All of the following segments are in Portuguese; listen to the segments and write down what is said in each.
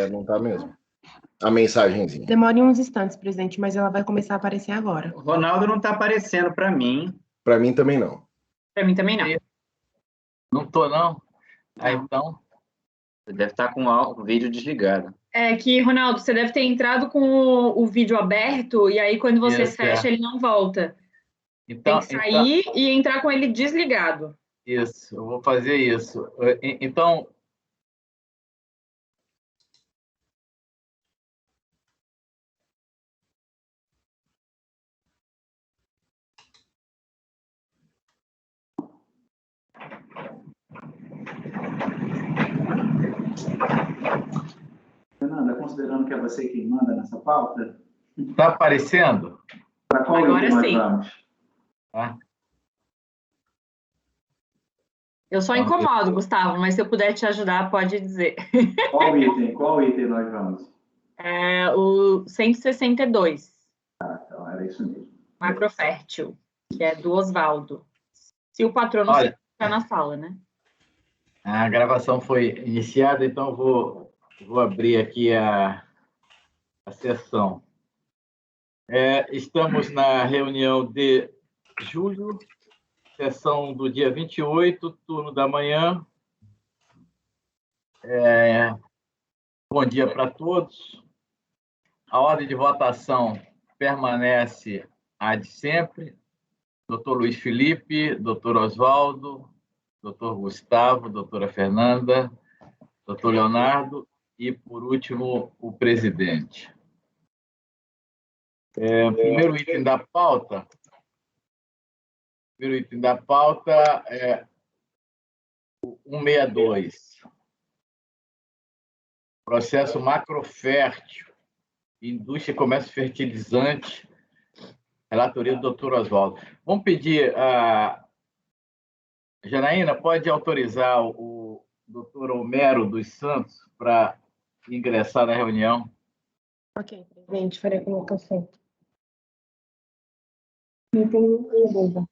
Não tá mesmo. A mensagenzinha. Demore uns instantes, presidente, mas ela vai começar a aparecer agora. O Ronaldo não está aparecendo para mim. Para mim também não. Para mim também não. Não tô, não? Então... Você deve estar com o vídeo desligado. É que, Ronaldo, você deve ter entrado com o vídeo aberto e aí quando você fecha, ele não volta. Então, tem que sair e entrar com ele desligado. Isso, eu vou fazer isso. Então... Fernanda, considerando que é você quem manda nessa pauta... Está aparecendo? Para qual Agora item sim. nós vamos? Tá. Eu só incomodo, Gustavo, mas se eu puder te ajudar, pode dizer. Qual item nós vamos? É o 162. Então era isso mesmo. Macrofértil, que é do Oswaldo. Se o patrono está na sala, né? A gravação foi iniciada, então vou abrir aqui a sessão. Estamos na reunião de julho, sessão do dia 28, turno da manhã. Bom dia para todos. A ordem de votação permanece a de sempre. Doutor Luiz Felipe, doutor Oswaldo, doutor Gustavo, doutora Fernanda, doutor Leonardo e, por último, o presidente. Primeiro item da pauta é o 162. Processo macrofértil, indústria e comércio fertilizante, relatoria do doutor Oswaldo. Vamos pedir a Janaína, pode autorizar o doutor Homero dos Santos para ingressar na reunião? Ok, presidente, farei a colocação. Item 1,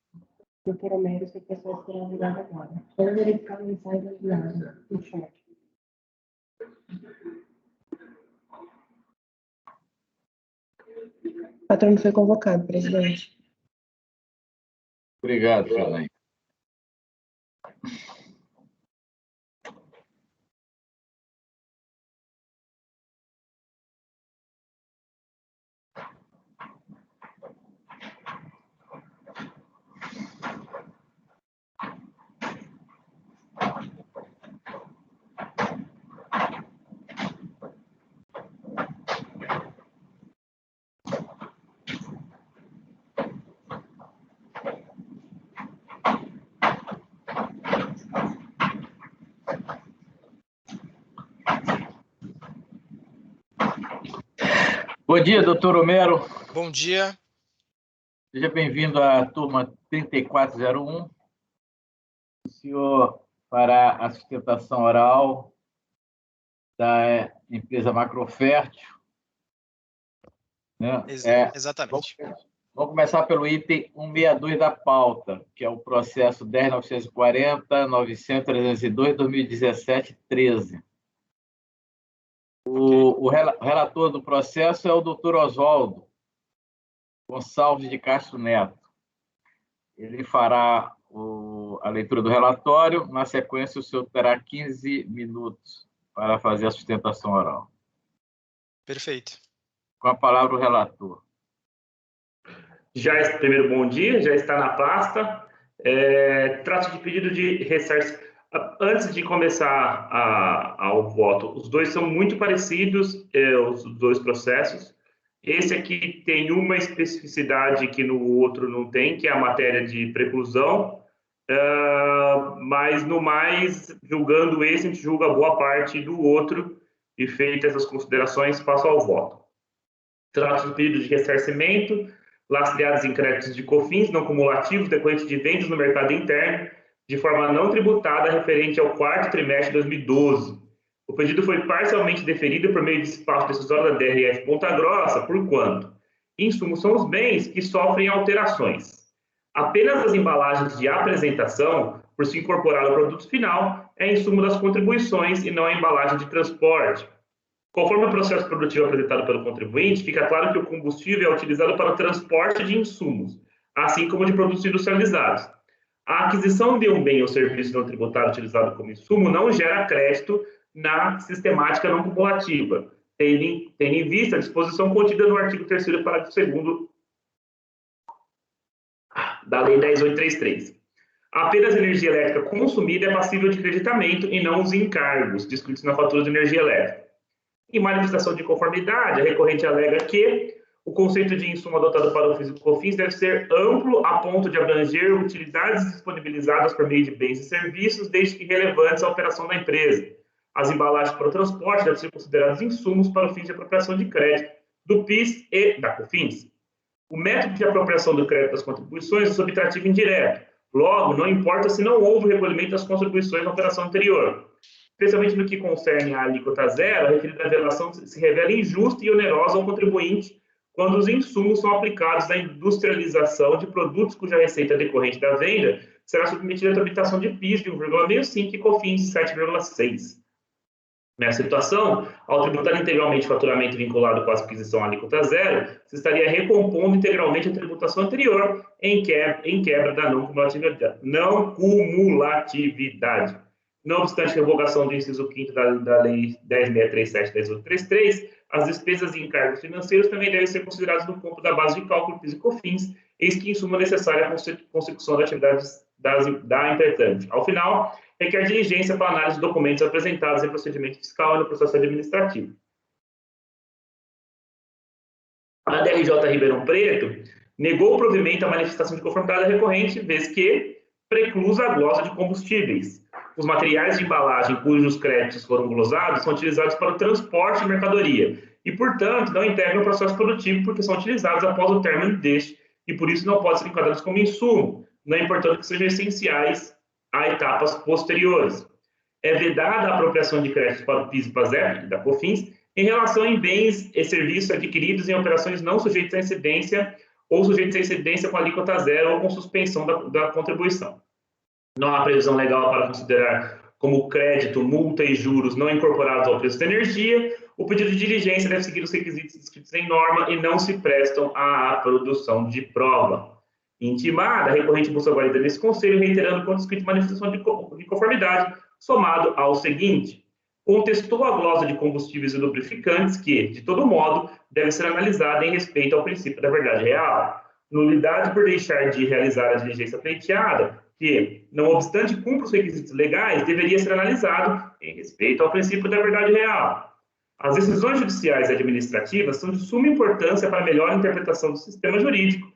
doutor Homero, se a pessoa será ligada agora. Vamos verificar a mensagem enviada no chat. O patrono foi convocado, presidente. Obrigado, Janaína. Bom dia, doutor Homero. Bom dia. Seja bem-vindo à turma 3401. O senhor fará a sustentação oral da empresa Macrofértil. Né? Exatamente. Vamos começar pelo item 162 da pauta, que é o processo 10.940.902/2017-13. O relator do processo é o doutor Oswaldo Gonçalves de Castro Neto. Ele fará a leitura do relatório. Na sequência, o senhor terá 15 minutos para fazer a sustentação oral. Perfeito. Com a palavra o relator. Primeiro, bom dia, já está na pasta. Trata-se de pedido de ressarcimento. Antes de começar ao voto, os dois são muito parecidos, os dois processos. Esse aqui tem uma especificidade que no outro não tem, que é a matéria de preclusão, mas no mais, julgando esse, a gente julga boa parte do outro, e feitas essas considerações, passo ao voto. Trata-se de pedido de ressarcimento, lastreados em créditos de COFINS não cumulativos decorrentes de vendas no mercado interno, de forma não tributada referente ao quarto trimestre de 2012. O pedido foi parcialmente deferido por meio de despacho decisório da DRF Ponta Grossa, por quanto insumos são os bens que sofrem alterações. Apenas as embalagens de apresentação, por se incorporar ao produto final, é insumo das contribuições e não a embalagem de transporte. Conforme o processo produtivo apresentado pelo contribuinte, fica claro que o combustível é utilizado para o transporte de insumos, assim como de produtos industrializados. A aquisição de um bem ou serviço não tributário utilizado como insumo não gera crédito na sistemática não cumulativa, tendo em vista a disposição contida no artigo 3º, parágrafo 2º da Lei 10.833. Apenas a energia elétrica consumida é passível de creditamento e não os encargos descritos na fatura de energia elétrica. Em manifestação de conformidade, a recorrente alega que o conceito de insumo adotado para o FIS e COFINS deve ser amplo a ponto de abranger utilidades disponibilizadas por meio de bens e serviços, desde que relevantes à operação da empresa. As embalagens para o transporte devem ser consideradas insumos para o fim de apropriação de crédito do PIS e da COFINS. O método de apropriação do crédito das contribuições é subtrativo indireto. Logo, não importa se não houve recolhimento das contribuições na operação anterior. Especialmente no que concerne à alíquota zero, a referida relação se revela injusta e onerosa ao contribuinte quando os insumos são aplicados na industrialização de produtos cuja receita decorrente da venda será submetida à tramitação de PIS de 1,65 e COFINS de 7,6. Nessa situação, ao tributar integralmente o faturamento vinculado com a aquisição à alíquota zero, se estaria recompondo integralmente a tributação anterior em quebra da não cumulatividade. Não obstante a revogação do inciso 5º da Lei 10.637 e 10.833, as despesas e encargos financeiros também devem ser considerados no campo da base de cálculo PIS e COFINS, eis que insuma necessária a consecução da atividade da intertante. Ao final, requer diligência para análise de documentos apresentados em procedimento fiscal e no processo administrativo. A DRJ Ribeirão Preto negou o provimento à manifestação de conformidade da recorrente, vez que preclusa a glosa de combustíveis. Os materiais de embalagem cujos créditos foram glosados são utilizados para o transporte de mercadoria e, portanto, não integram o processo produtivo porque são utilizados após o término deste e, por isso, não podem ser enquadrados como insumo, não importando que sejam essenciais a etapas posteriores. É vedada a apropriação de créditos para o PIS e PASEP e da COFINS em relação a bens e serviços adquiridos em operações não sujeitas à incidência ou sujeitos à incidência com alíquota zero ou com suspensão da contribuição. Não há previsão legal para considerar como crédito, multa e juros não incorporados ao preço da energia. O pedido de diligência deve seguir os requisitos descritos em norma e não se prestam à produção de prova. Intimada, a recorrente busca guarida nesse conselho, reiterando quanto escrito manifestação de conformidade, somado ao seguinte: contestou a glosa de combustíveis e lubrificantes que, de todo modo, deve ser analisada em respeito ao princípio da verdade real. Nulidade por deixar de realizar a diligência pleiteada, que, não obstante cumpra os requisitos legais, deveria ser analisado em respeito ao princípio da verdade real. As decisões judiciais e administrativas são de suma importância para a melhor interpretação do sistema jurídico,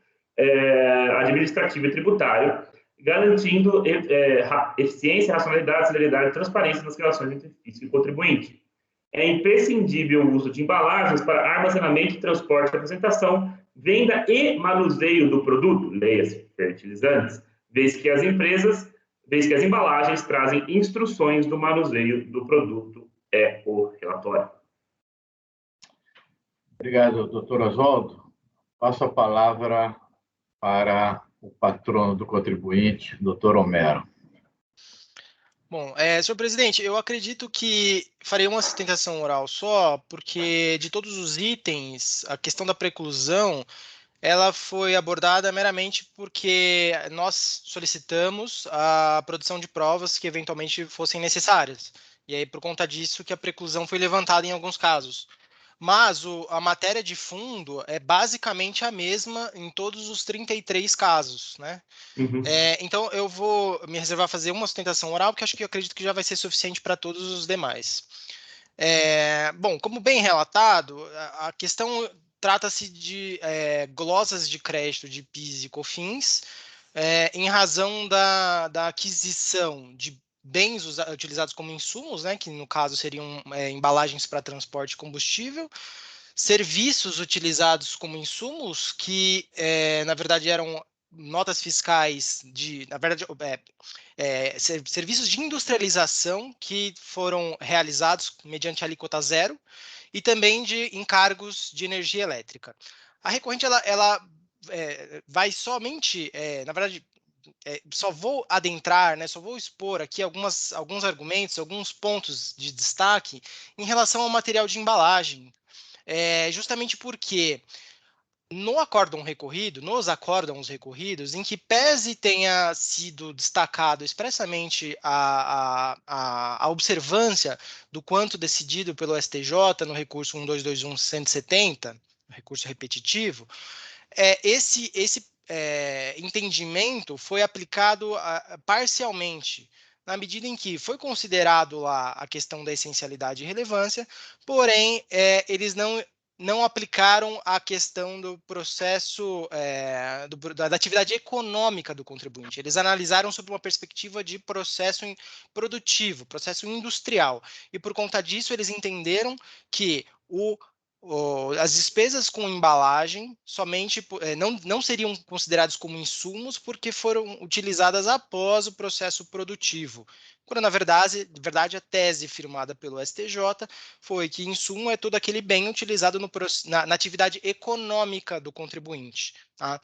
administrativo e tributário, garantindo eficiência, racionalidade, celeridade e transparência nas relações entre fisco e contribuinte. É imprescindível o uso de embalagens para armazenamento, transporte, apresentação, venda e manuseio do produto, leia-se fertilizantes, vez que as embalagens trazem instruções do manuseio do produto, é o relatório. Obrigado, doutor Oswaldo. Passo a palavra para o patrono do contribuinte, doutor Homero. Bom, senhor presidente, eu acredito que farei uma sustentação oral só, porque de todos os itens, a questão da preclusão, ela foi abordada meramente porque nós solicitamos a produção de provas que eventualmente fossem necessárias. E aí, por conta disso, que a preclusão foi levantada em alguns casos. Mas a matéria de fundo é basicamente a mesma em todos os 33 casos, né? Uhum. Então, eu vou me reservar a fazer uma sustentação oral, porque eu acredito que já vai ser suficiente para todos os demais. Bom, como bem relatado, a questão trata-se de glosas de crédito de PIS e COFINS em razão da aquisição de bens utilizados como insumos, né, que no caso seriam embalagens para transporte de combustível, serviços utilizados como insumos que, na verdade, eram notas fiscais serviços de industrialização que foram realizados mediante alíquota zero e também de encargos de energia elétrica. A recorrente ela vai somente, na verdade, só vou adentrar, né, só vou expor aqui alguns argumentos, alguns pontos de destaque em relação ao material de embalagem, justamente porque nos acórdãos recorridos, em que pese tenha sido destacado expressamente a observância do quanto decidido pelo STJ no recurso 1221-170, recurso repetitivo, esse entendimento foi aplicado parcialmente, na medida em que foi considerado lá a questão da essencialidade e relevância, porém, eles não aplicaram a questão do processo, da atividade econômica do contribuinte. Eles analisaram sob uma perspectiva de processo produtivo, processo industrial. E, por conta disso, eles entenderam que as despesas com embalagem somente não seriam consideradas como insumos porque foram utilizadas após o processo produtivo. Quando, na verdade, a tese firmada pelo STJ foi que insumo é todo aquele bem utilizado na atividade econômica do contribuinte. Tá?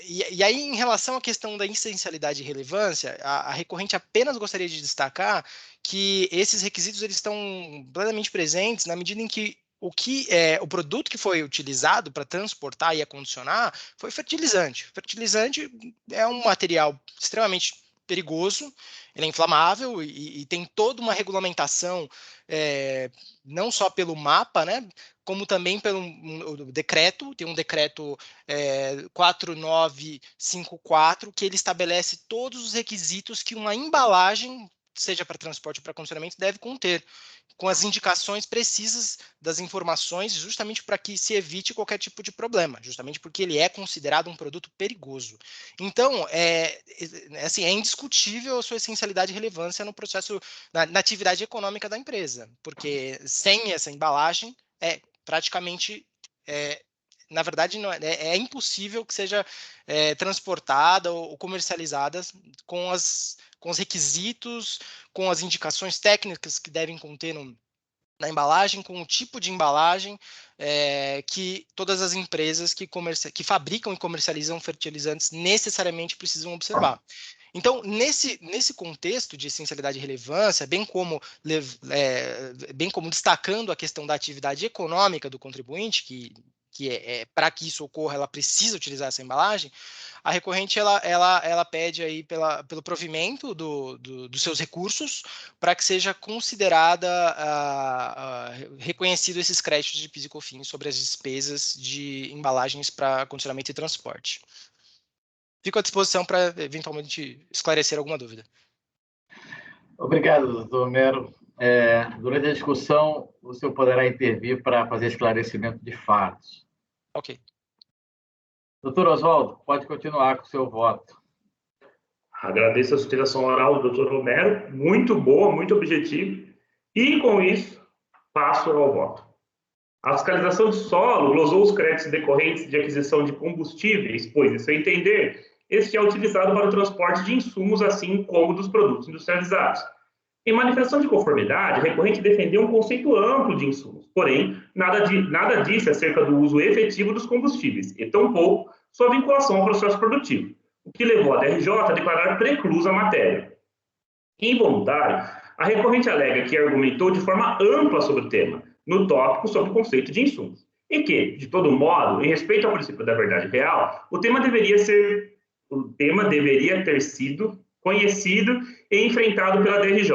E aí, em relação à questão da essencialidade e relevância, a recorrente apenas gostaria de destacar que esses requisitos eles estão plenamente presentes na medida em que o produto que foi utilizado para transportar e acondicionar foi fertilizante. Fertilizante é um material extremamente perigoso, ele é inflamável e tem toda uma regulamentação, não só pelo MAPA, né, como também pelo decreto, tem um decreto 4954, que ele estabelece todos os requisitos que uma embalagem, seja para transporte ou para condicionamento, deve conter, com as indicações precisas das informações, justamente para que se evite qualquer tipo de problema, justamente porque ele é considerado um produto perigoso. Então, é indiscutível a sua essencialidade e relevância no processo, na atividade econômica da empresa, porque sem essa embalagem, praticamente, na verdade, é impossível que seja transportada ou comercializada com os requisitos, com as indicações técnicas que devem conter na embalagem, com o tipo de embalagem que todas as empresas que fabricam e comercializam fertilizantes necessariamente precisam observar. Então, nesse contexto de essencialidade e relevância, bem como destacando a questão da atividade econômica do contribuinte, que para que isso ocorra, ela precisa utilizar essa embalagem, a recorrente ela pede aí pelo provimento dos seus recursos para que seja considerada, reconhecido esses créditos de PIS e COFINS sobre as despesas de embalagens para condicionamento e transporte. Fico à disposição para, eventualmente, esclarecer alguma dúvida. Obrigado, doutor Homero. Durante a discussão, o senhor poderá intervir para fazer esclarecimento de fatos. Ok. Doutor Oswaldo, pode continuar com o seu voto. Agradeço a sustentação oral do doutor Homero, muito boa, muito objetiva, e, com isso, passo ao voto. A fiscalização de solo glosou os créditos decorrentes de aquisição de combustíveis, pois, em seu entender, este é utilizado para o transporte de insumos, assim como dos produtos industrializados. Em manifestação de conformidade, a recorrente defendeu um conceito amplo de insumos, porém, nada disse acerca do uso efetivo dos combustíveis, e tampouco sua vinculação ao processo produtivo, o que levou a DRJ a declarar preclusa a matéria. Involuntário, a recorrente alega que argumentou de forma ampla sobre o tema, no tópico sobre o conceito de insumos, e que, de todo modo, em respeito ao princípio da verdade real, o tema deveria ter sido conhecido e enfrentado pela DRJ.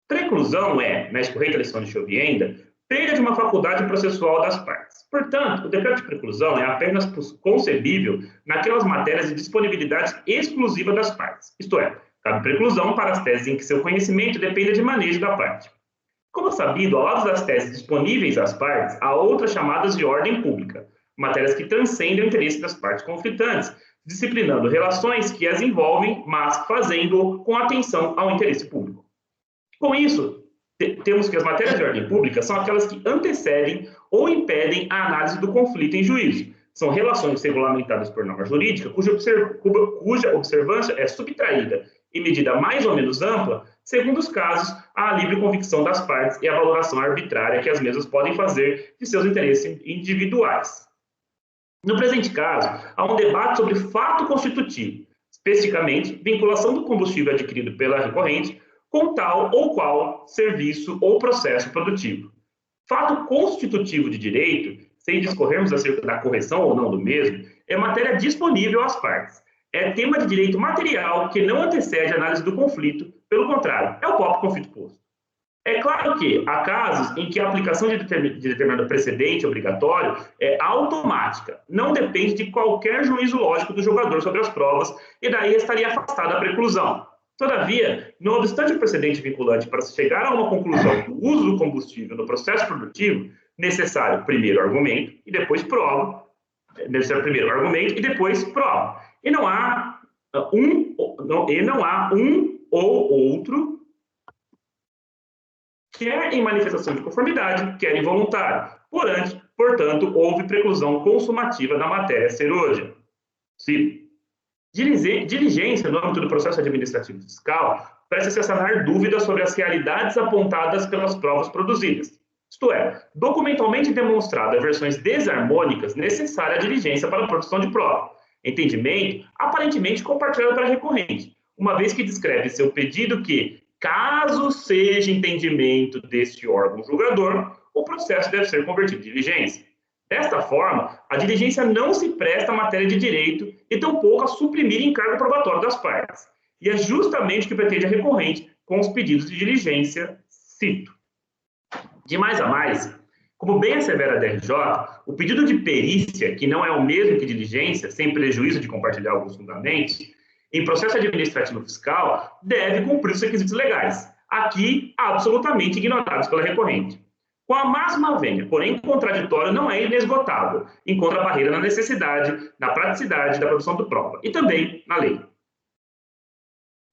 Preclusão na escorreta lição de Chovienda, perda de uma faculdade processual das partes. Portanto, o decreto de preclusão é apenas concebível naquelas matérias de disponibilidade exclusiva das partes, isto é, cabe preclusão para as teses em que seu conhecimento dependa de manejo da parte. Como sabido, ao lado das teses disponíveis às partes, há outras chamadas de ordem pública, matérias que transcendem o interesse das partes conflitantes, disciplinando relações que as envolvem, mas fazendo-o com atenção ao interesse público. Com isso, temos que as matérias de ordem pública são aquelas que antecedem ou impedem a análise do conflito em juízo. São relações regulamentadas por norma jurídica cuja observância é subtraída em medida mais ou menos ampla, segundo os casos, à livre convicção das partes e a valoração arbitrária que as mesmas podem fazer de seus interesses individuais. No presente caso, há um debate sobre fato constitutivo, especificamente vinculação do combustível adquirido pela recorrente com tal ou qual serviço ou processo produtivo. Fato constitutivo de direito, sem discorrermos acerca da correção ou não do mesmo, é matéria disponível às partes. É tema de direito material que não antecede a análise do conflito, pelo contrário, é o próprio conflito posto. É claro que há casos em que a aplicação de determinado precedente obrigatório é automática, não depende de qualquer juízo lógico do jogador sobre as provas e daí estaria afastada a preclusão. Todavia, não obstante o precedente vinculante para se chegar a uma conclusão do uso do combustível no processo produtivo, necessário primeiro argumento e depois prova, E não há um ou outro, quer em manifestação de conformidade, quer involuntário. Portanto, houve preclusão consumativa da matéria a ser hoje. Se diligência no âmbito do processo administrativo fiscal presta-se a sanar dúvidas sobre as realidades apontadas pelas provas produzidas. Isto é, documentalmente demonstrada versões desarmônicas, necessária a diligência para a produção de prova. Entendimento aparentemente compartilhado pela recorrente, uma vez que descreve seu pedido que, caso seja entendimento deste órgão julgador, o processo deve ser convertido em diligência. Desta forma, a diligência não se presta à matéria de direito e tampouco a suprimir encargo probatório das partes. E é justamente o que pretende a recorrente com os pedidos de diligência, cito. De mais a mais, como bem assevera a DRJ, o pedido de perícia, que não é o mesmo que diligência, sem prejuízo de compartilhar alguns fundamentos, em processo administrativo fiscal, deve cumprir os requisitos legais, aqui absolutamente ignorados pela recorrente. Com a máxima vênia, porém contraditório, não é inesgotável, encontra a barreira na necessidade, na praticidade da produção de prova e também na lei.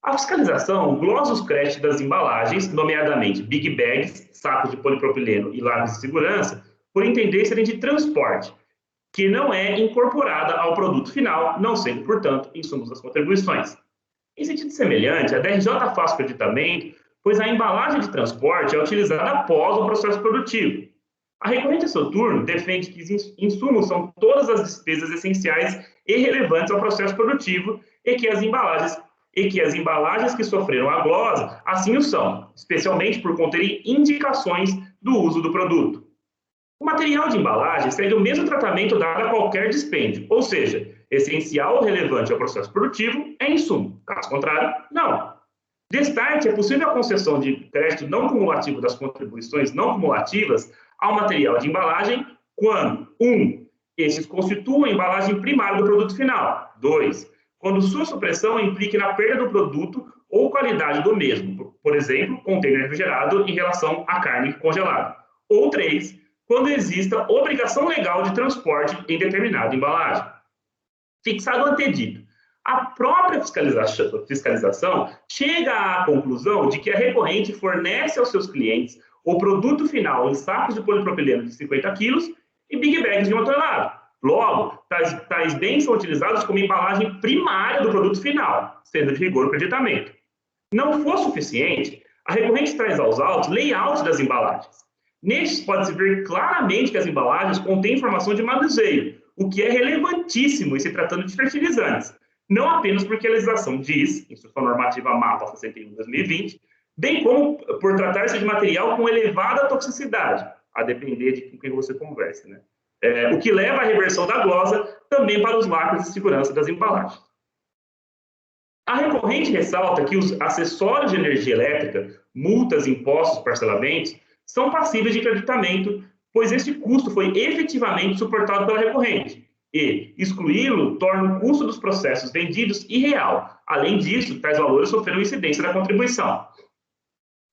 A fiscalização glosa os créditos das embalagens, nomeadamente big bags, sacos de polipropileno e lápis de segurança, por entender serem de transporte, que não é incorporada ao produto final, não sendo, portanto, insumos das contribuições. Em sentido semelhante, a DRJ faz creditamento, pois a embalagem de transporte é utilizada após o processo produtivo. A recorrente, a seu turno, defende que os insumos são todas as despesas essenciais e relevantes ao processo produtivo e que as embalagens que sofreram a glosa assim o são, especialmente por conterem indicações do uso do produto. O material de embalagem segue o mesmo tratamento dado a qualquer dispêndio, ou seja, essencial ou relevante ao processo produtivo é insumo, caso contrário, não. Destarte, é possível a concessão de crédito não cumulativo das contribuições não cumulativas ao material de embalagem quando, 1. Esses constituam a embalagem primária do produto final. 2. Quando sua supressão implique na perda do produto ou qualidade do mesmo, por exemplo, container refrigerado em relação à carne congelada. Ou 3. Quando exista obrigação legal de transporte em determinada embalagem. Fixado o antedito, a própria fiscalização chega à conclusão de que a recorrente fornece aos seus clientes o produto final em sacos de polipropileno de 50 quilos e big bags de 1 tonelada. Logo, tais bens são utilizados como embalagem primária do produto final, sendo de rigor o creditamento. Não for suficiente, a recorrente traz aos autos layout das embalagens. Nestes pode-se ver claramente que as embalagens contêm informação de manuseio, o que é relevantíssimo em se tratando de fertilizantes, não apenas porque a legislação diz, Instrução Normativa MAPA 61/2020, bem como por tratar-se de material com elevada toxicidade, a depender de com quem você conversa, né? O que leva à reversão da glosa também para os lacres de segurança das embalagens. A recorrente ressalta que os acessórios de energia elétrica, multas, impostos, parcelamentos, são passíveis de creditamento, pois este custo foi efetivamente suportado pela recorrente, e excluí-lo torna o custo dos processos vendidos irreal. Além disso, tais valores sofreram incidência da contribuição.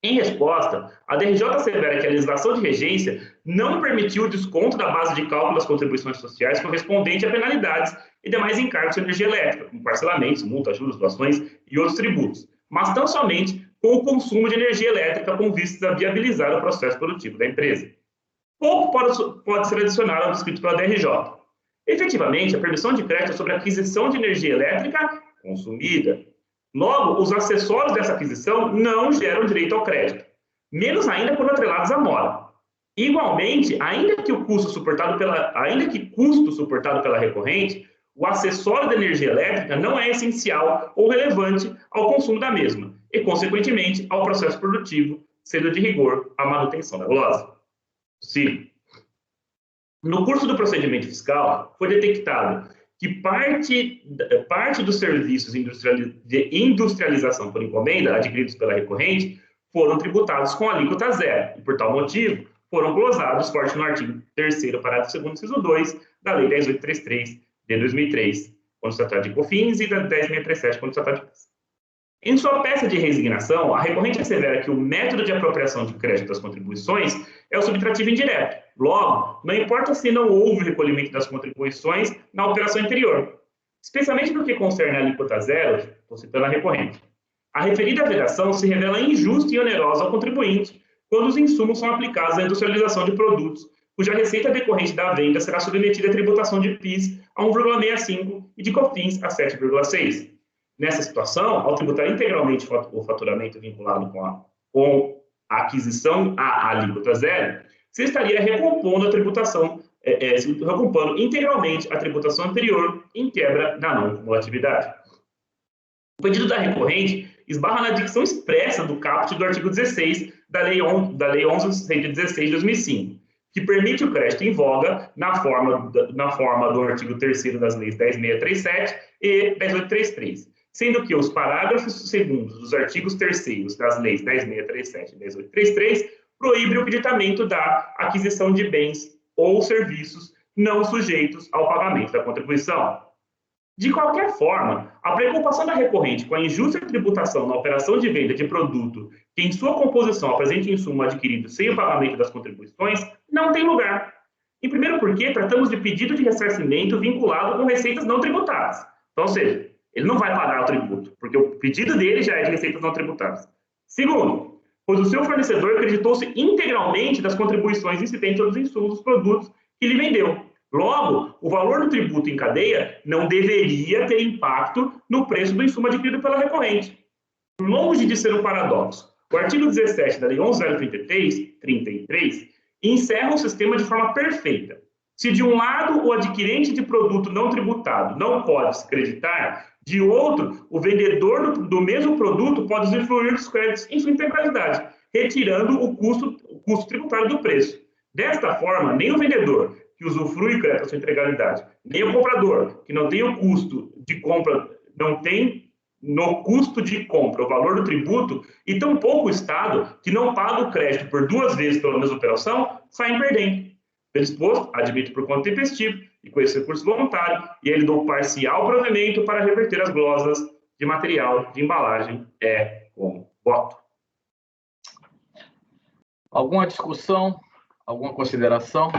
Em resposta, a DRJ assevera que a legislação de regência não permitiu o desconto da base de cálculo das contribuições sociais correspondente a penalidades e demais encargos de energia elétrica, como parcelamentos, multas, juros, doações e outros tributos, mas tão somente com o consumo de energia elétrica com vistas a viabilizar o processo produtivo da empresa. Pouco pode ser adicionado ao descrito pela DRJ. Efetivamente, a permissão de crédito é sobre a aquisição de energia elétrica consumida. Logo, os acessórios dessa aquisição não geram direito ao crédito, menos ainda quando atrelados à mora. Igualmente, ainda que custo suportado pela recorrente, o acessório da energia elétrica não é essencial ou relevante ao consumo da mesma e, consequentemente, ao processo produtivo, sendo de rigor a manutenção da glosa. Sim. No curso do procedimento fiscal, foi detectado que parte dos serviços de industrialização por encomenda adquiridos pela recorrente foram tributados com alíquota zero e, por tal motivo, foram glosados forte no artigo 3º, parágrafo 2º, inciso 2, da Lei 10.833, de 2003, quando se trata de COFINS, e da 10.637, quando se trata de PIS. Em sua peça de resignação, a recorrente assevera que o método de apropriação de crédito das contribuições é o subtrativo indireto. Logo, não importa se não houve recolhimento das contribuições na operação anterior, especialmente no que concerne a alíquota zero, estou citando a recorrente. A referida vedação se revela injusta e onerosa ao contribuinte quando os insumos são aplicados à industrialização de produtos, cuja receita decorrente da venda será submetida à tributação de PIS a 1,65 e de COFINS a 7,6. Nessa situação, ao tributar integralmente o faturamento vinculado com a aquisição à alíquota zero, você estaria recompondo a tributação, recompando integralmente a tributação anterior em quebra da não cumulatividade. O pedido da recorrente esbarra na dicção expressa do caput do artigo 16 da Lei 11.116 de 2005, que permite o crédito em voga na forma do artigo 3º das leis 10.637 e 10.833, sendo que os parágrafos 2º dos artigos 3º das leis 10.637 e 10.833 proíbem o creditamento da aquisição de bens ou serviços não sujeitos ao pagamento da contribuição. De qualquer forma, a preocupação da recorrente com a injusta tributação na operação de venda de produto que em sua composição apresente insumo adquirido sem o pagamento das contribuições não tem lugar. Em primeiro porque tratamos de pedido de ressarcimento vinculado com receitas não tributadas. Então, ou seja, ele não vai pagar o tributo, porque o pedido dele já é de receitas não tributadas. Segundo, pois o seu fornecedor acreditou-se integralmente das contribuições incidentes aos insumos dos produtos que lhe vendeu. Logo, o valor do tributo em cadeia não deveria ter impacto no preço do insumo adquirido pela recorrente. Longe de ser um paradoxo, o artigo 17 da Lei 11.033 encerra o sistema de forma perfeita. Se de um lado o adquirente de produto não tributado não pode se creditar, de outro, o vendedor do mesmo produto pode usufruir dos créditos em sua integralidade, retirando o custo tributário do preço. Desta forma, nem o vendedor, que usufrui o crédito à sua integralidade, nem o comprador, que não tem o custo de compra, não tem no custo de compra o valor do tributo, e tampouco o Estado, que não paga o crédito por 2 vezes pela mesma operação, saem perdendo. Pelo exposto, admito por conta tempestivo e com esse recurso voluntário, e ele dou parcial provimento para reverter as glosas de material de embalagem com voto. Alguma discussão? Alguma consideração?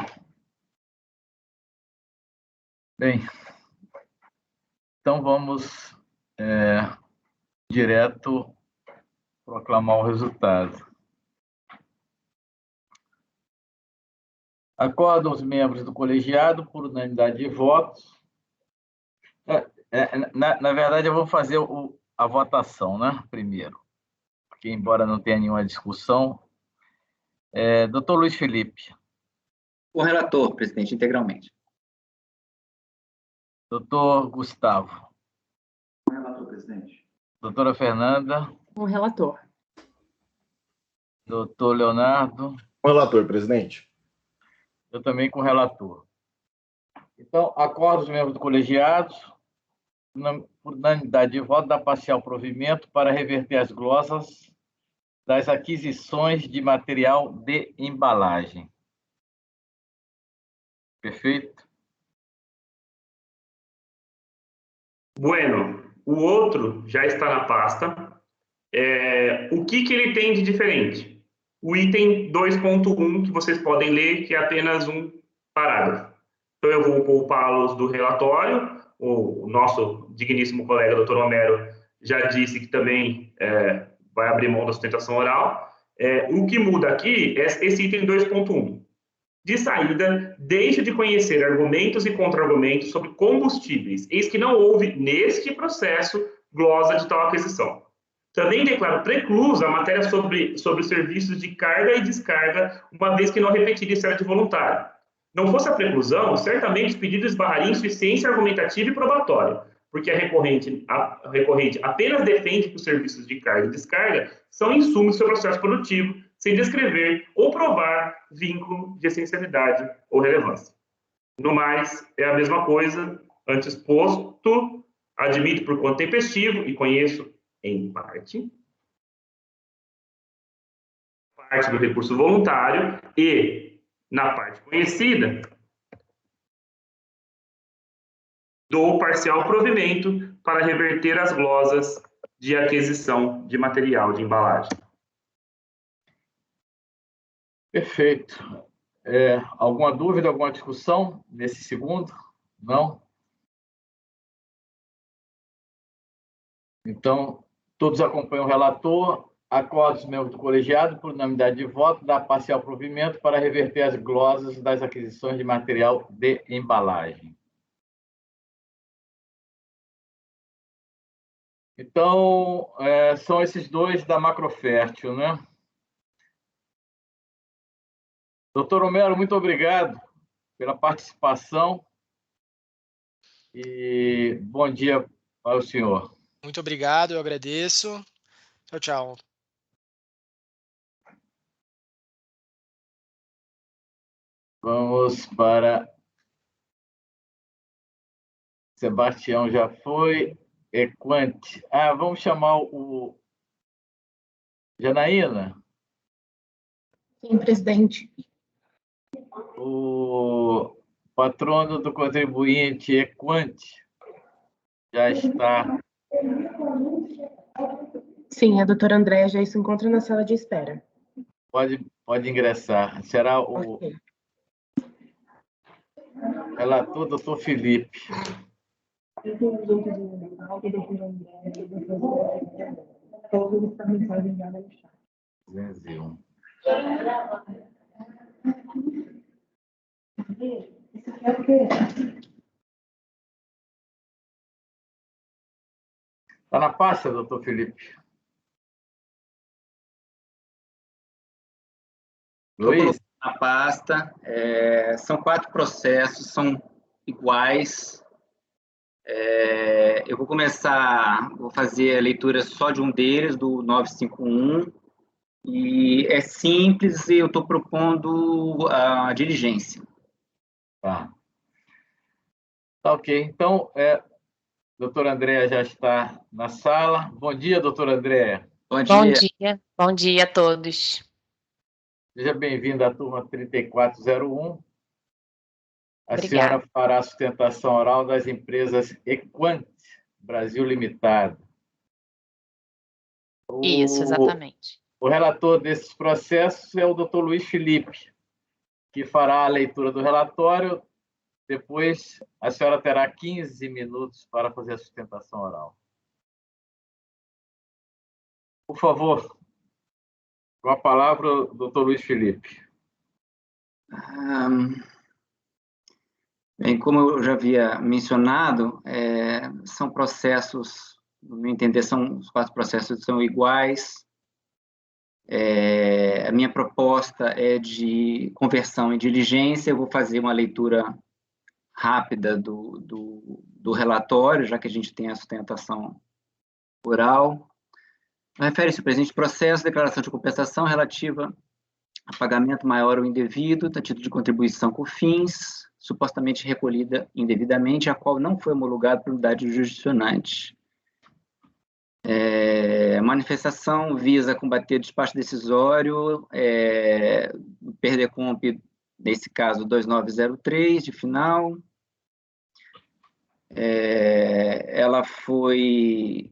Bem, então vamos direto proclamar o resultado. Acordam os membros do colegiado por unanimidade de votos. Na verdade, eu vou fazer a votação, né? Primeiro, porque embora não tenha nenhuma discussão. Doutor Luiz Felipe. O relator, presidente, integralmente. Doutor Gustavo. Com relator, presidente. Doutora Fernanda. Com relator. Doutor Leonardo. Com relator, presidente. Eu também com relator. Então, acordo os membros do colegiado, por unanimidade de voto, dá parcial provimento para reverter as glosas das aquisições de material de embalagem. Perfeito? Bueno, o outro já está na pasta. O que ele tem de diferente? O item 2.1, que vocês podem ler, que é apenas um parágrafo. Então, eu vou poupá-los do relatório. O nosso digníssimo colega, doutor Homero, já disse que também vai abrir mão da sustentação oral. O que muda aqui é esse item 2.1. De saída, deixa de conhecer argumentos e contra-argumentos sobre combustíveis, eis que não houve, neste processo, glosa de tal aquisição. Também declaro preclusa a matéria sobre os serviços de carga e descarga, uma vez que não repetiria se era de voluntário. Não fosse a preclusão, certamente o pedido esbarraria em insuficiência argumentativa e probatória, porque a recorrente apenas defende que os serviços de carga e descarga são insumos do seu processo produtivo, sem descrever ou provar vínculo de essencialidade ou relevância. No mais, é a mesma coisa, antes posto, admito por quanto tempestivo e conheço em parte do recurso voluntário e, na parte conhecida, dou parcial provimento para reverter as glosas de aquisição de material de embalagem. Perfeito. Alguma dúvida, alguma discussão nesse segundo? Não? Então, todos acompanham o relator, acordo os membros do colegiado, por unanimidade de voto, dá parcial provimento para reverter as glosas das aquisições de material de embalagem. Então, são esses dois da Macrofértil, né? Doutor Homero, muito obrigado pela participação e bom dia para o senhor. Muito obrigado, eu agradeço. Tchau, tchau. Vamos para... Sebastião já foi. Equant. Vamos chamar o... Janaína? Sim, presidente. O patrono do contribuinte Equant já está... Sim, a doutora Andréa já se encontra na sala de espera. Pode ingressar. Será o Ok. relator, doutor Felipe. Zenzium. Está na pasta, doutor Felipe? Luiz? Na pasta, são 4 processos, são iguais. Eu vou fazer a leitura só de um deles, do 951, e é simples e eu estou propondo a diligência. Tá. Tá ok. Então, doutora Andréa já está na sala. Bom dia, doutora Andréa. Bom dia. Bom dia a todos. Seja bem-vinda à turma 3401. A Obrigada. senhora fará a sustentação oral das empresas Equant Brasil Limitada. Isso, exatamente. O relator desses processos é o doutor Luiz Felipe, que fará a leitura do relatório. Depois, a senhora terá 15 minutos para fazer a sustentação oral. Por favor, com a palavra, o doutor Luiz Felipe. Bem, como eu já havia mencionado, são processos, no meu entender, os 4 processos são iguais. A minha proposta é de conversão em diligência. Eu vou fazer uma leitura rápida do relatório, já que a gente tem a sustentação oral. Refere-se ao presente processo, declaração de compensação relativa a pagamento maior ou indevido, a título de contribuição com fins, supostamente recolhida indevidamente, a qual não foi homologada por unidade jurisdicionante. A manifestação visa combater despacho decisório, Perdecomp, nesse caso 2903, de final. Ela foi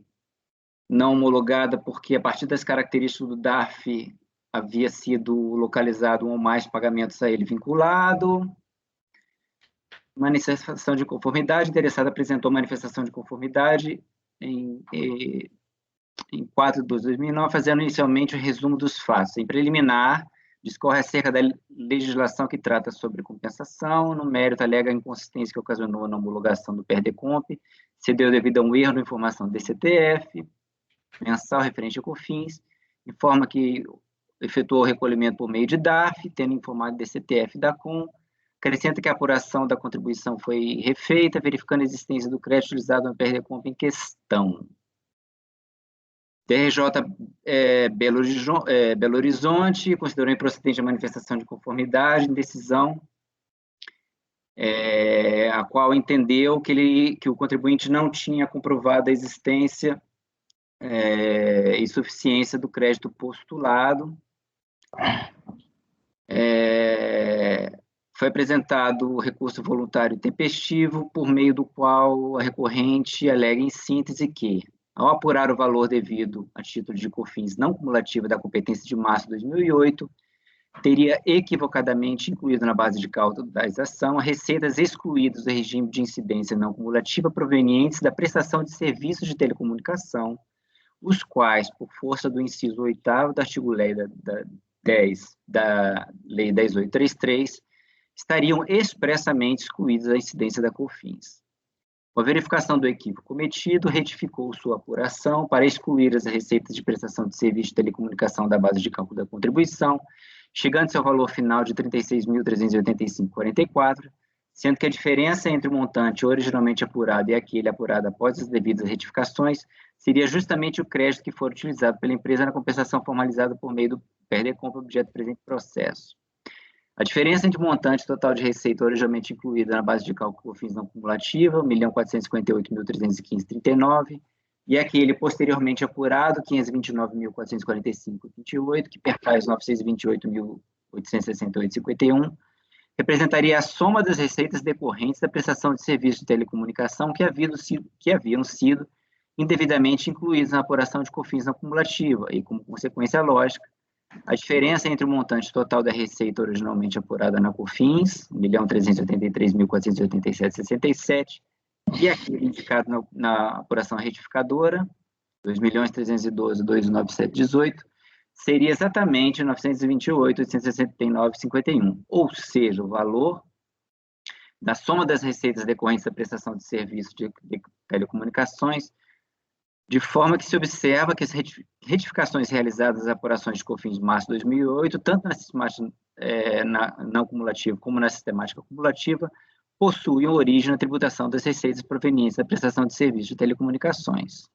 não homologada porque, a partir das características do DARF, havia sido localizado um ou mais pagamentos a ele vinculado. Manifestação de conformidade, interessado apresentou manifestação de conformidade em 4 de 2009, fazendo inicialmente o resumo dos fatos. Em preliminar, discorre acerca da legislação que trata sobre compensação. No mérito, alega a inconsistência que ocasionou na homologação do Perdecomp, se deu devido a um erro na informação do DCTF. mensal referente a COFINS, informa que efetuou o recolhimento por meio de DARF, tendo informado DCTF da COM, acrescenta que a apuração da contribuição foi refeita, verificando a existência do crédito utilizado no PRD-COMP em questão. TRJ Belo Horizonte considerou improcedente a manifestação de conformidade em decisão, a qual entendeu que o contribuinte não tinha comprovado a existência e suficiência do crédito postulado. Foi apresentado o recurso voluntário tempestivo, por meio do qual a recorrente alega em síntese que, ao apurar o valor devido a título de COFINS não cumulativa da competência de março de 2008, teria equivocadamente incluído na base de cálculo da ação receitas excluídas do regime de incidência não cumulativa provenientes da prestação de serviços de telecomunicação, os quais, por força do inciso 8º do artigo 10 da Lei 10.833, estariam expressamente excluídos da incidência da COFINS. Com a verificação do equívoco cometido, retificou sua apuração para excluir as receitas de prestação de serviço de telecomunicação da base de cálculo da contribuição, chegando-se ao valor final de R$ 36.385,44, sendo que a diferença entre o montante originalmente apurado e aquele apurado após as devidas retificações seria justamente o crédito que for utilizado pela empresa na compensação formalizada por meio do PRD-COMP objeto do presente processo. A diferença entre o montante total de receita originalmente incluída na base de cálculo COFINS não cumulativa, R$ 1.458.315,39, e aquele posteriormente apurado, R$ 529.445,28, que perfaz R$ 928.868,51, representaria a soma das receitas decorrentes da prestação de serviço de telecomunicação que haviam sido indevidamente incluídos na apuração de COFINS não cumulativa, e, como consequência lógica, a diferença entre o montante total da receita originalmente apurada na COFINS, R$ 1.383.487,67, e aquele indicado na apuração retificadora, R$ 2.312.297,18, seria exatamente R$ 928.869,51, ou seja, o valor da soma das receitas decorrentes da prestação de serviço de telecomunicações, de forma que se observa que as retificações realizadas nas apurações de COFINS de março de 2008, tanto na sistemática não cumulativa como na sistemática cumulativa, possuem origem na tributação das receitas provenientes da prestação de serviço de telecomunicações.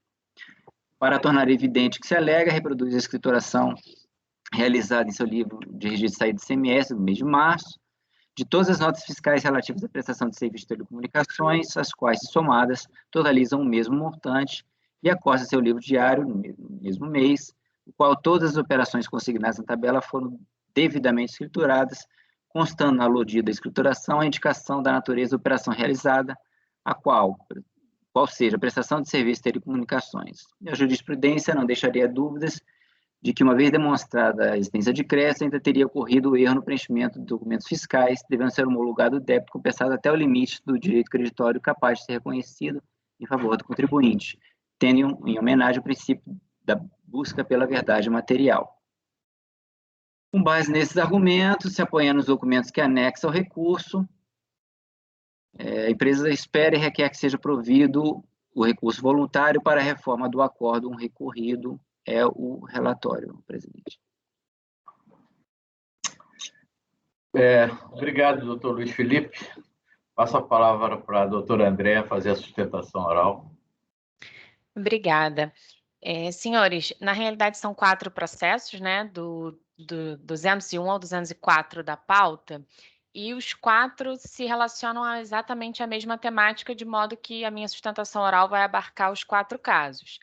Para tornar evidente que se alega, reproduz a escrituração realizada em seu livro de registro de saída de ICMS do mês de março, de todas as notas fiscais relativas à prestação de serviço de telecomunicações, as quais, somadas, totalizam o mesmo montante, e acosta seu livro diário no mesmo mês, no qual todas as operações consignadas na tabela foram devidamente escrituradas, constando na aludida escrituração a indicação da natureza da operação realizada, a qual seja a prestação de serviço de telecomunicações. E a jurisprudência não deixaria dúvidas de que, uma vez demonstrada a existência de crédito, ainda teria ocorrido o erro no preenchimento de documentos fiscais, devendo ser homologado o débito compensado até o limite do direito creditório capaz de ser reconhecido em favor do contribuinte, tendo em homenagem ao princípio da busca pela verdade material. Com base nesses argumentos, se apoiando nos documentos que anexam ao recurso, a empresa espera e requer que seja provido o recurso voluntário para a reforma do acórdão recorrido. É o relatório, presidente. Obrigado, doutor Luiz Felipe. Passo a palavra para a doutora Andréa fazer a sustentação oral. Obrigada. Senhores, na realidade são 4 processos, né, do 201 ao 204 da pauta, e os 4 se relacionam a exatamente a mesma temática, de modo que a minha sustentação oral vai abarcar os 4 casos.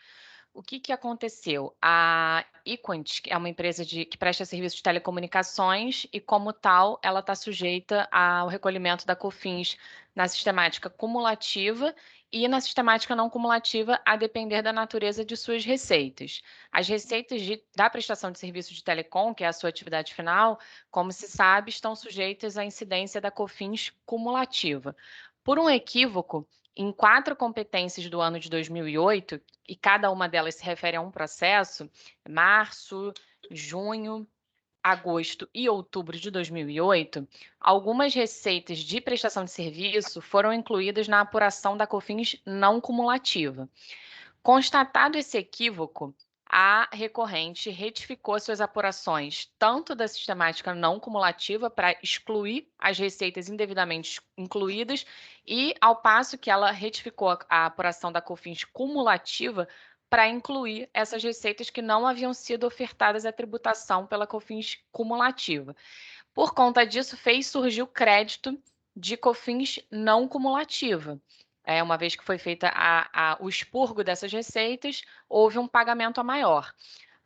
O que aconteceu? A Equant é uma empresa que presta serviços de telecomunicações e, como tal, ela está sujeita ao recolhimento da COFINS na sistemática cumulativa e na sistemática não cumulativa, a depender da natureza de suas receitas. As receitas da prestação de serviços de telecom, que é a sua atividade final, como se sabe, estão sujeitas à incidência da COFINS cumulativa. Por um equívoco, em 4 competências do ano de 2008, e cada uma delas se refere a um processo, março, junho, agosto e outubro de 2008, algumas receitas de prestação de serviço foram incluídas na apuração da COFINS não cumulativa. Constatado esse equívoco, a recorrente retificou suas apurações tanto da sistemática não cumulativa para excluir as receitas indevidamente incluídas e ao passo que ela retificou a apuração da COFINS cumulativa para incluir essas receitas que não haviam sido ofertadas à tributação pela COFINS cumulativa. Por conta disso, fez surgir o crédito de COFINS não cumulativa. Uma vez que foi feita o expurgo dessas receitas, houve um pagamento a maior.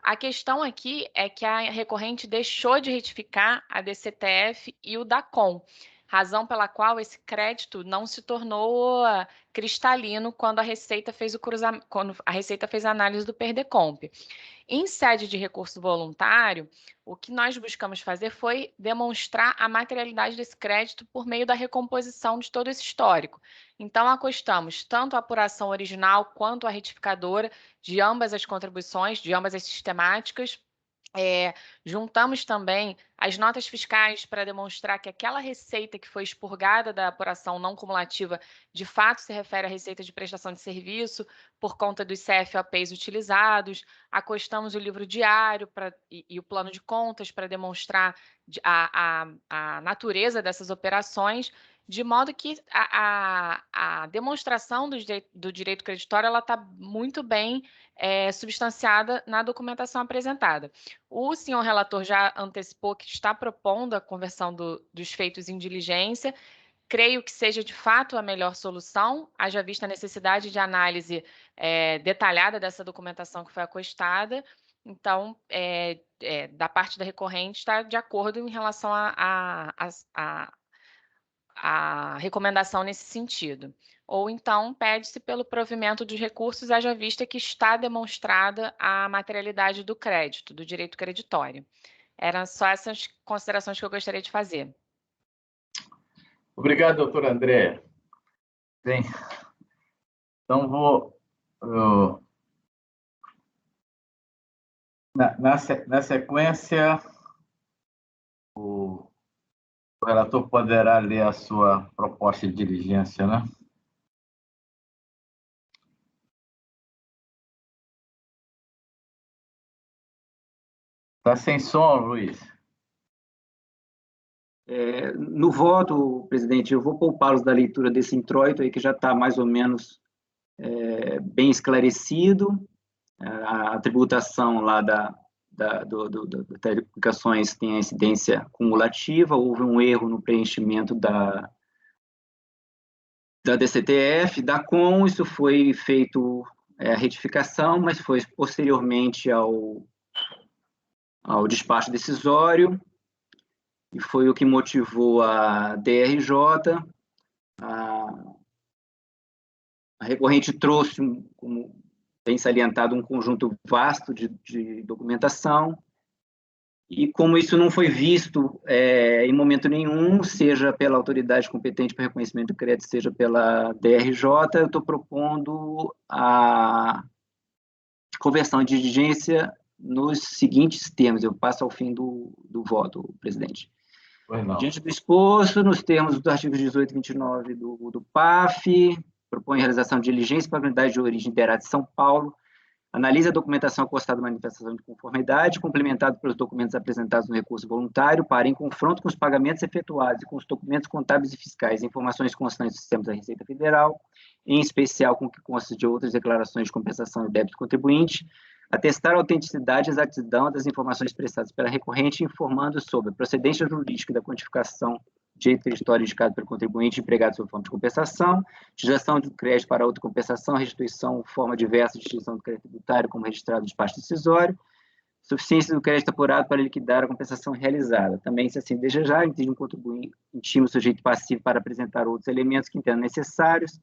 A questão aqui é que a recorrente deixou de retificar a DCTF e o DACOM, razão pela qual esse crédito não se tornou cristalino quando a Receita fez a análise do PERDECOMP. Em sede de recurso voluntário, o que nós buscamos fazer foi demonstrar a materialidade desse crédito por meio da recomposição de todo esse histórico. Então, acostamos tanto a apuração original quanto a retificadora de ambas as contribuições, de ambas as sistemáticas. Juntamos também as notas fiscais para demonstrar que aquela receita que foi expurgada da apuração não cumulativa de fato se refere à receita de prestação de serviço por conta dos CFOPs utilizados. Acostamos o livro diário e o plano de contas para demonstrar a natureza dessas operações, de modo que a demonstração do direito creditório ela está muito bem substanciada na documentação apresentada. O senhor relator já antecipou que está propondo a conversão dos feitos em diligência. Creio que seja de fato a melhor solução, haja vista a necessidade de análise detalhada dessa documentação que foi acostada. Então, da parte da recorrente, está de acordo em relação a recomendação nesse sentido. Ou então pede-se pelo provimento dos recursos, haja vista que está demonstrada a materialidade do crédito, do direito creditório. Eram só essas considerações que eu gostaria de fazer. Obrigado, doutor André. Bem, então vou... Na sequência, o relator poderá ler a sua proposta de diligência, né? Está sem som, Luiz. No voto, presidente, eu vou poupá-los da leitura desse introito aí, que já está mais ou menos bem esclarecido. A tributação lá das tarificações tem a incidência cumulativa, houve um erro no preenchimento da DCTF, da COM, isso foi feito a retificação, mas foi posteriormente ao despacho decisório, e foi o que motivou a DRJ. A recorrente trouxe, como bem salientado, um conjunto vasto de documentação, e como isso não foi visto em momento nenhum, seja pela autoridade competente para reconhecimento do crédito, seja pela DRJ, eu estou propondo a conversão de diligência nos seguintes termos. Eu passo ao fim do voto, presidente. Diante do exposto, nos termos dos artigos 18 e 29 do PAF, propõe a realização de diligência para a unidade de origem inteirada de São Paulo, analisa a documentação acostada à manifestação de conformidade, complementado pelos documentos apresentados no recurso voluntário, para, em confronto com os pagamentos efetuados e com os documentos contábeis e fiscais, informações constantes dos sistemas da Receita Federal, em especial com o que consta de outras declarações de compensação de débito do contribuinte, atestar a autenticidade e exatidão das informações prestadas pela recorrente, informando sobre a procedência jurídica da quantificação de direito creditório indicado pelo contribuinte empregado sob forma de compensação, utilização do crédito para outra compensação, restituição, forma diversa de utilização do crédito tributário como registrado no despacho decisório, suficiência do crédito apurado para liquidar a compensação realizada. Também, se assim desejar, entende um contribuinte intima o sujeito passivo para apresentar outros elementos que entendam necessários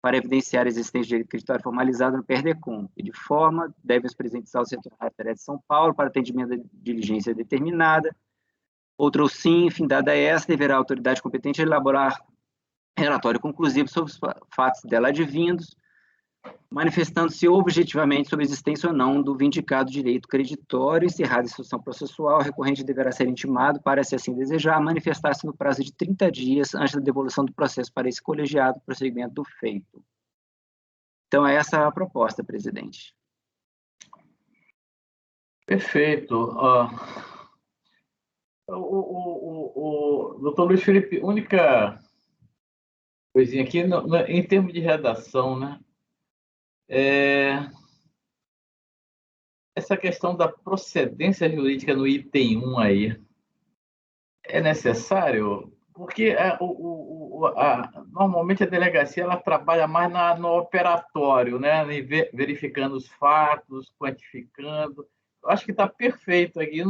para evidenciar a existência de direito creditório formalizado no PERDECOM, e de forma, devem os presentes ao setor de São Paulo para atendimento da diligência determinada. Outro sim, findada essa, deverá a autoridade competente elaborar relatório conclusivo sobre os fatos dela advindos, manifestando-se objetivamente sobre a existência ou não do vindicado direito creditório. Encerrada a instrução processual, o recorrente deverá ser intimado para, se assim desejar, manifestar-se no prazo de 30 dias antes da devolução do processo para esse colegiado, prosseguimento do feito. Então, essa é a proposta, presidente. Perfeito. O doutor Luiz Felipe, única coisinha aqui, em termos de redação, né? Essa questão da procedência jurídica no item 1 aí, é necessário? Porque normalmente a delegacia ela trabalha mais no operatório, né? Verificando os fatos, quantificando. Eu acho que está perfeito aqui.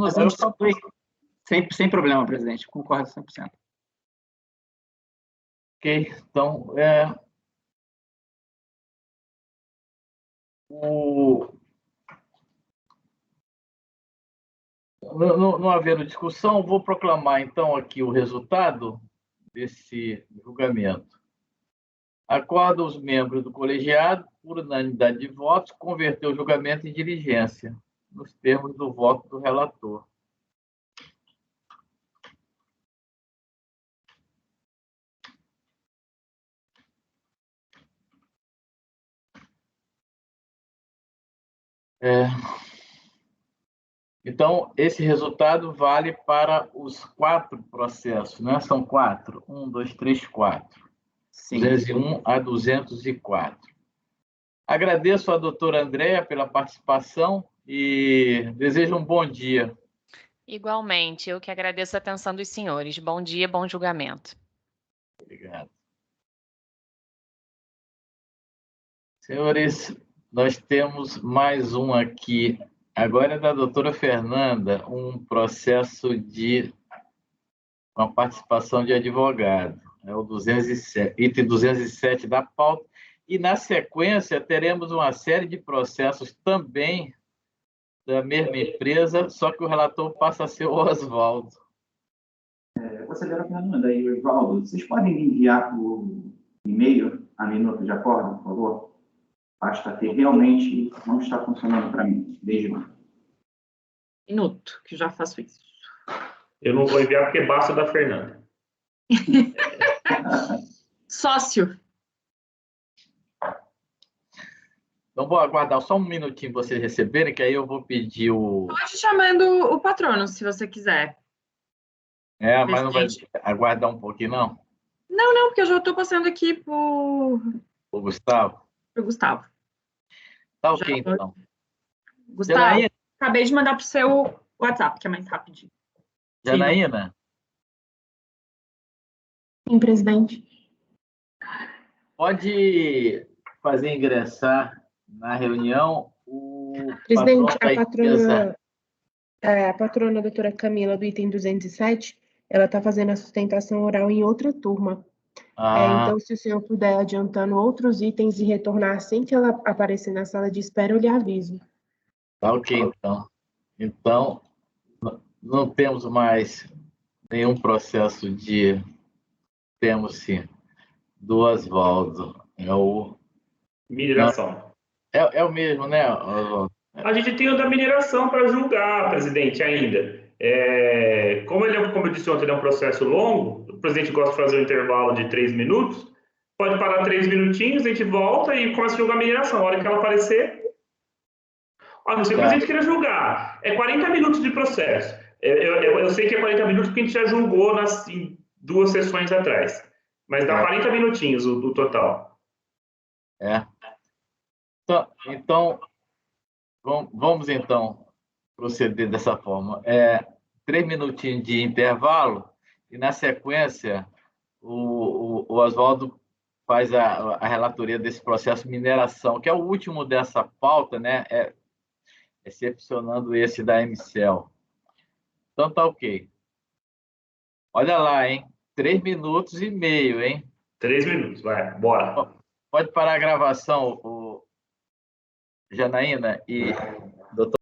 Sem problema, presidente. Concordo 100%. Ok, então, não havendo discussão, vou proclamar, então, aqui o resultado desse julgamento. Acorda os membros do colegiado, por unanimidade de votos, converter o julgamento em diligência, nos termos do voto do relator. Então, esse resultado vale para os 4 processos, né? São 4. 1, 2, 3, 4. Sim. 201 a 204. Agradeço à doutora Andréa pela participação e desejo um bom dia. Igualmente, eu que agradeço a atenção dos senhores. Bom dia, bom julgamento. Obrigado. Senhores, nós temos mais um aqui. Agora é da doutora Fernanda, um processo com a participação de advogado. É o 207, item 207 da pauta. E, na sequência, teremos uma série de processos também da mesma empresa, só que o relator passa a ser o Oswaldo. Conselheira Fernanda e Oswaldo, vocês podem me enviar por e-mail a minuta de acordo, por favor? Basta ter, realmente não está funcionando para mim, desde lá. Minuto, que já faço isso. Eu não vou enviar porque basta da Fernanda. Sócio. Então, vou aguardar só um minutinho para vocês receberem, que aí eu vou pedir o... Pode chamando o patrono, se você quiser. Mas não vai aguardar um pouquinho, não? Não, porque eu já estou passando aqui O Gustavo? pro Gustavo. Tá ok, então. Gustavo, Janaína? acabei de mandar pro seu WhatsApp, que é mais rapidinho. Janaína? Sim, presidente. Pode fazer ingressar na reunião o Presidente, patrão a patrona doutora Camila, do item 207, ela está fazendo a sustentação oral em outra turma. Então, se o senhor puder adiantando outros itens e retornar assim que ela aparecer na sala de espera, eu lhe aviso. Tá ok, então. Então, não temos mais nenhum processo de... Temos, sim, do Oswaldo. É o... Mineração. É o mesmo, né, Oswaldo? A gente tem o da mineração para julgar, presidente, ainda. Como eu disse ontem, ele é um processo longo, o presidente gosta de fazer um intervalo de 3 minutos, pode parar 3 minutinhos, a gente volta e começa a julgar a mineração. A hora que ela aparecer... não sei o presidente queira julgar. É 40 minutos de processo. Eu sei que é 40 minutos porque a gente já julgou em 2 sessões atrás. Mas dá 40 minutinhos o total. Então, vamos então proceder dessa forma. 3 minutinhos de intervalo e, na sequência, o Oswaldo faz a relatoria desse processo de mineração, que é o último dessa pauta, né? Excepcionando esse da MCEL. Então, tá ok. Olha lá, hein? 3 minutos e meio, hein? 3 minutos, vai, bora. Pode parar a gravação, Janaína e doutor.